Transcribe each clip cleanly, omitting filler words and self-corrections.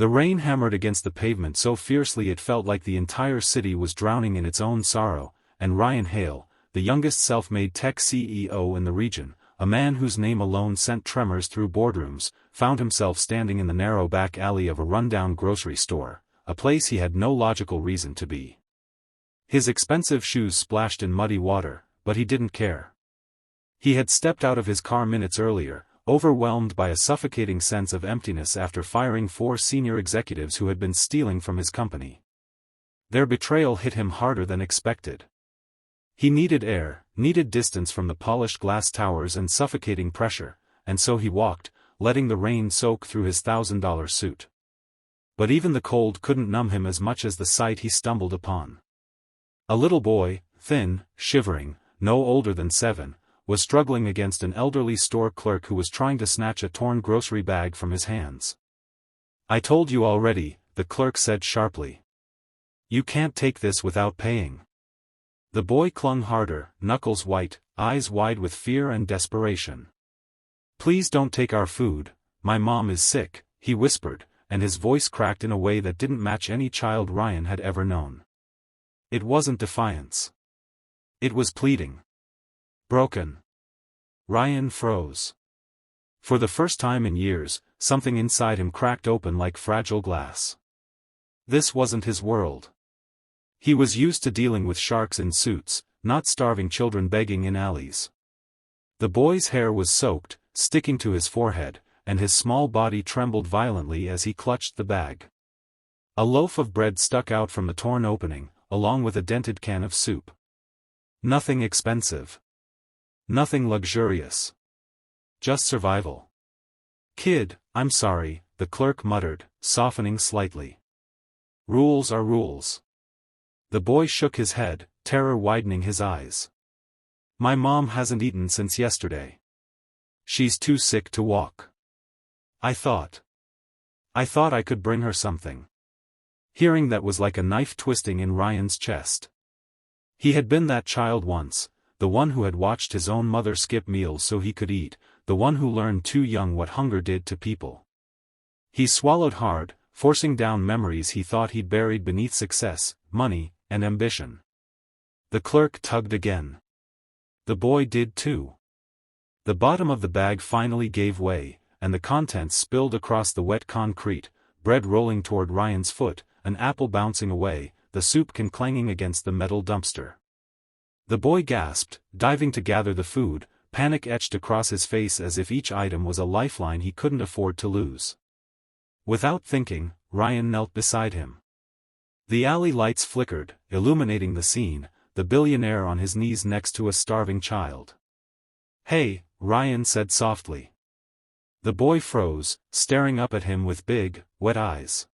The rain hammered against the pavement so fiercely it felt like the entire city was drowning in its own sorrow, and Ryan Hale, the youngest self-made tech CEO in the region, a man whose name alone sent tremors through boardrooms, found himself standing in the narrow back alley of a rundown grocery store, a place he had no logical reason to be. His expensive shoes splashed in muddy water, but he didn't care. He had stepped out of his car minutes earlier, overwhelmed by a suffocating sense of emptiness after firing 4 senior executives who had been stealing from his company. Their betrayal hit him harder than expected. He needed air, needed distance from the polished glass towers and suffocating pressure, and so he walked, letting the rain soak through his $1,000 suit. But even the cold couldn't numb him as much as the sight he stumbled upon. A little boy, thin, shivering, no older than 7, was struggling against an elderly store clerk who was trying to snatch a torn grocery bag from his hands. "I told you already," the clerk said sharply. "You can't take this without paying." The boy clung harder, knuckles white, eyes wide with fear and desperation. "Please don't take our food, my mom is sick," he whispered, and his voice cracked in a way that didn't match any child Ryan had ever known. It wasn't defiance. It was pleading. Broken. Ryan froze. For the first time in years, something inside him cracked open like fragile glass. This wasn't his world. He was used to dealing with sharks in suits, not starving children begging in alleys. The boy's hair was soaked, sticking to his forehead, and his small body trembled violently as he clutched the bag. A loaf of bread stuck out from the torn opening, along with a dented can of soup. Nothing expensive. Nothing luxurious. Just survival. "Kid, I'm sorry," the clerk muttered, softening slightly. "Rules are rules." The boy shook his head, terror widening his eyes. "My mom hasn't eaten since yesterday. She's too sick to walk. I thought I could bring her something." Hearing that was like a knife twisting in Ryan's chest. He had been that child once, the one who had watched his own mother skip meals so he could eat, the one who learned too young what hunger did to people. He swallowed hard, forcing down memories he thought he'd buried beneath success, money, and ambition. The clerk tugged again. The boy did too. The bottom of the bag finally gave way, and the contents spilled across the wet concrete, bread rolling toward Ryan's foot, an apple bouncing away, the soup can clanging against the metal dumpster. The boy gasped, diving to gather the food, panic etched across his face as if each item was a lifeline he couldn't afford to lose. Without thinking, Ryan knelt beside him. The alley lights flickered, illuminating the scene, the billionaire on his knees next to a starving child. "Hey," Ryan said softly. The boy froze, staring up at him with big, wet eyes.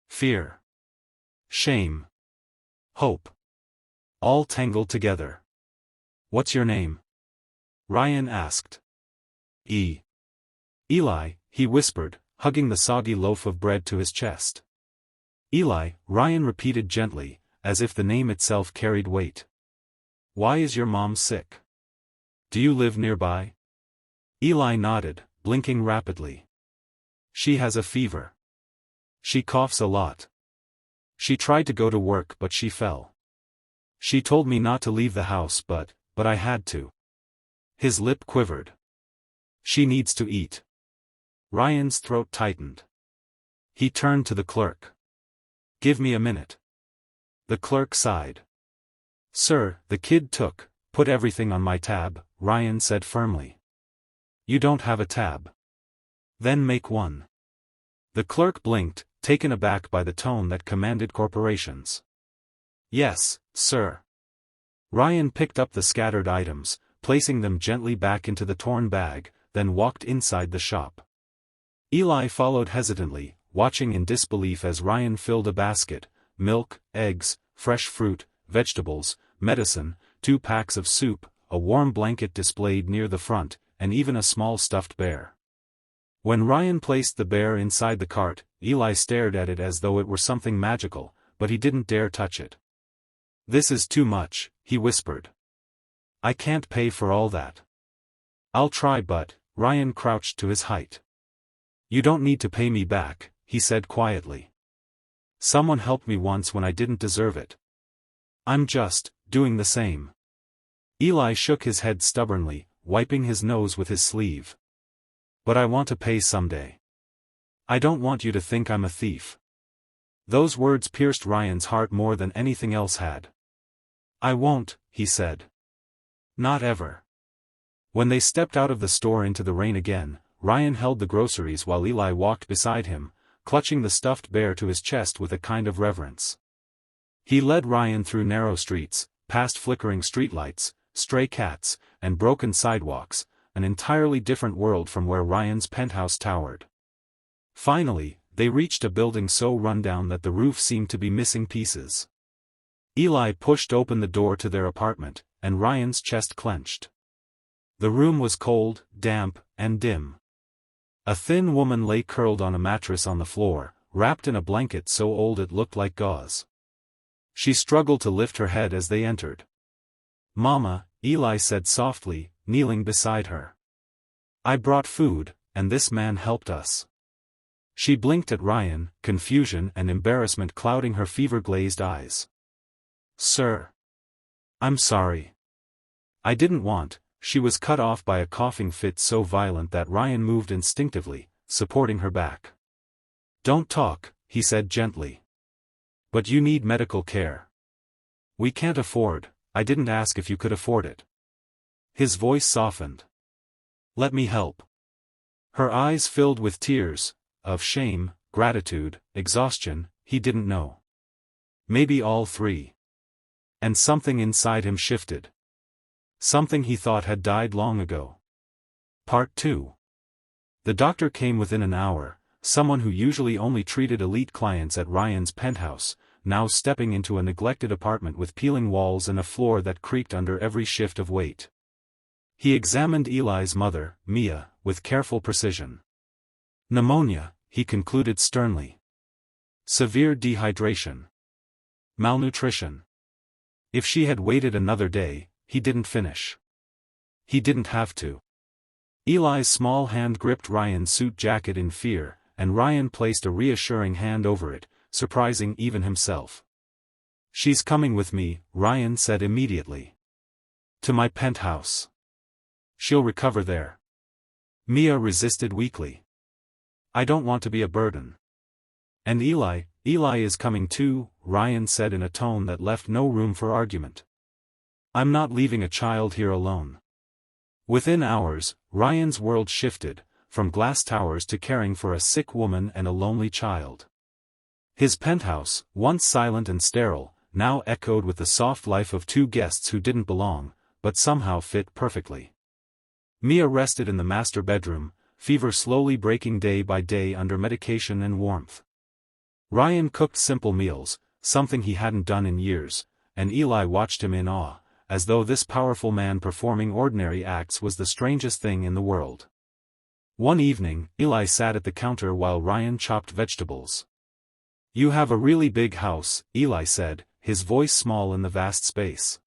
Fear. Shame. Hope. All tangled together. "What's your name?" Ryan asked. Eli, he whispered, hugging the soggy loaf of bread to his chest. "Eli," Ryan repeated gently, as if the name itself carried weight. "Why is your mom sick? Do you live nearby?" Eli nodded, blinking rapidly. "She has a fever. She coughs a lot. She tried to go to work but she fell. She told me not to leave the house but I had to." His lip quivered. "She needs to eat." Ryan's throat tightened. He turned to the clerk. "Give me a minute." The clerk sighed. "Sir," the kid put everything on my tab, Ryan said firmly. "You don't have a tab. Then make one." The clerk blinked, taken aback by the tone that commanded corporations. "Yes, sir." Ryan picked up the scattered items, placing them gently back into the torn bag, then walked inside the shop. Eli followed hesitantly, watching in disbelief as Ryan filled a basket: milk, eggs, fresh fruit, vegetables, medicine, 2 packs of soup, a warm blanket displayed near the front, and even a small stuffed bear. When Ryan placed the bear inside the cart, Eli stared at it as though it were something magical, but he didn't dare touch it. "This is too much," he whispered. "I can't pay for all that." "I'll try but," Ryan crouched to his height. "You don't need to pay me back," he said quietly. Someone helped me once when I didn't deserve it. I'm just doing the same. Eli shook his head stubbornly, wiping his nose with his sleeve. But I want to pay someday. I don't want you to think I'm a thief. Those words pierced Ryan's heart more than anything else had. I won't, he said. Not ever. When they stepped out of the store into the rain again, Ryan held the groceries while Eli walked beside him, clutching the stuffed bear to his chest with a kind of reverence. He led Ryan through narrow streets, past flickering streetlights, stray cats, and broken sidewalks, an entirely different world from where Ryan's penthouse towered. Finally, they reached a building so run down that the roof seemed to be missing pieces. Eli pushed open the door to their apartment, and Ryan's chest clenched. The room was cold, damp, and dim. A thin woman lay curled on a mattress on the floor, wrapped in a blanket so old it looked like gauze. She struggled to lift her head as they entered. "Mama," Eli said softly, kneeling beside her. "I brought food, and this man helped us." She blinked at Ryan, confusion and embarrassment clouding her fever-glazed eyes. "Sir. I'm sorry. I didn't want." She was cut off by a coughing fit so violent that Ryan moved instinctively, supporting her back. "Don't talk," he said gently. "But you need medical care." "We can't afford." "I didn't ask if you could afford it." His voice softened. "Let me help." Her eyes filled with tears, of shame, gratitude, exhaustion, he didn't know. Maybe all three. And something inside him shifted. Something he thought had died long ago. Part 2. The doctor came within an hour, someone who usually only treated elite clients at Ryan's penthouse, now stepping into a neglected apartment with peeling walls and a floor that creaked under every shift of weight. He examined Eli's mother, Mia, with careful precision. Pneumonia, he concluded sternly. Severe dehydration. Malnutrition. If she had waited another day, he didn't finish. He didn't have to. Eli's small hand gripped Ryan's suit jacket in fear, and Ryan placed a reassuring hand over it, surprising even himself. "She's coming with me," Ryan said immediately. "To my penthouse. She'll recover there." Mia resisted weakly. "I don't want to be a burden." "And Eli is coming too," Ryan said in a tone that left no room for argument. "I'm not leaving a child here alone." Within hours, Ryan's world shifted, from glass towers to caring for a sick woman and a lonely child. His penthouse, once silent and sterile, now echoed with the soft life of two guests who didn't belong, but somehow fit perfectly. Mia rested in the master bedroom, fever slowly breaking day by day under medication and warmth. Ryan cooked simple meals, something he hadn't done in years, and Eli watched him in awe, as though this powerful man performing ordinary acts was the strangest thing in the world. One evening, Eli sat at the counter while Ryan chopped vegetables. "You have a really big house," Eli said, his voice small in the vast space.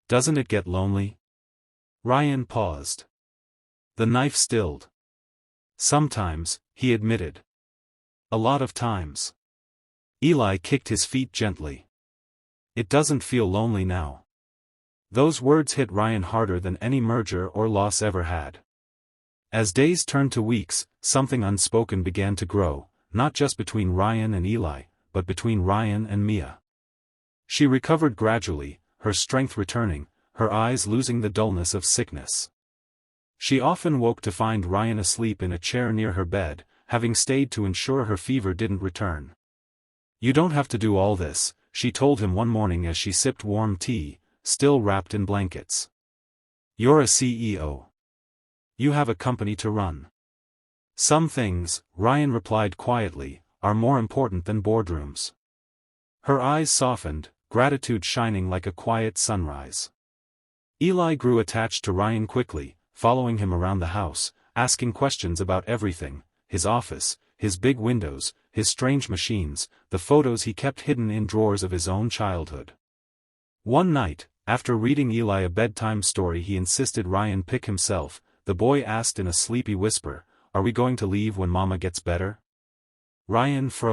"Doesn't it get lonely?" Ryan paused. The knife stilled. "Sometimes," he admitted. "A lot of times." Eli kicked his feet gently. "It doesn't feel lonely now." Those words hit Ryan harder than any merger or loss ever had. As days turned to weeks, something unspoken began to grow, not just between Ryan and Eli, but between Ryan and Mia. She recovered gradually, her strength returning, her eyes losing the dullness of sickness. She often woke to find Ryan asleep in a chair near her bed, having stayed to ensure her fever didn't return. "You don't have to do all this," she told him one morning as she sipped warm tea, still wrapped in blankets. "You're a CEO. You have a company to run." "Some things," Ryan replied quietly, "are more important than boardrooms." Her eyes softened, gratitude shining like a quiet sunrise. Eli grew attached to Ryan quickly, following him around the house, asking questions about everything: his office, his big windows, his strange machines, the photos he kept hidden in drawers of his own childhood. One night, after reading Eli a bedtime story he insisted Ryan pick himself, the boy asked in a sleepy whisper, "Are we going to leave when Mama gets better?" Ryan froze.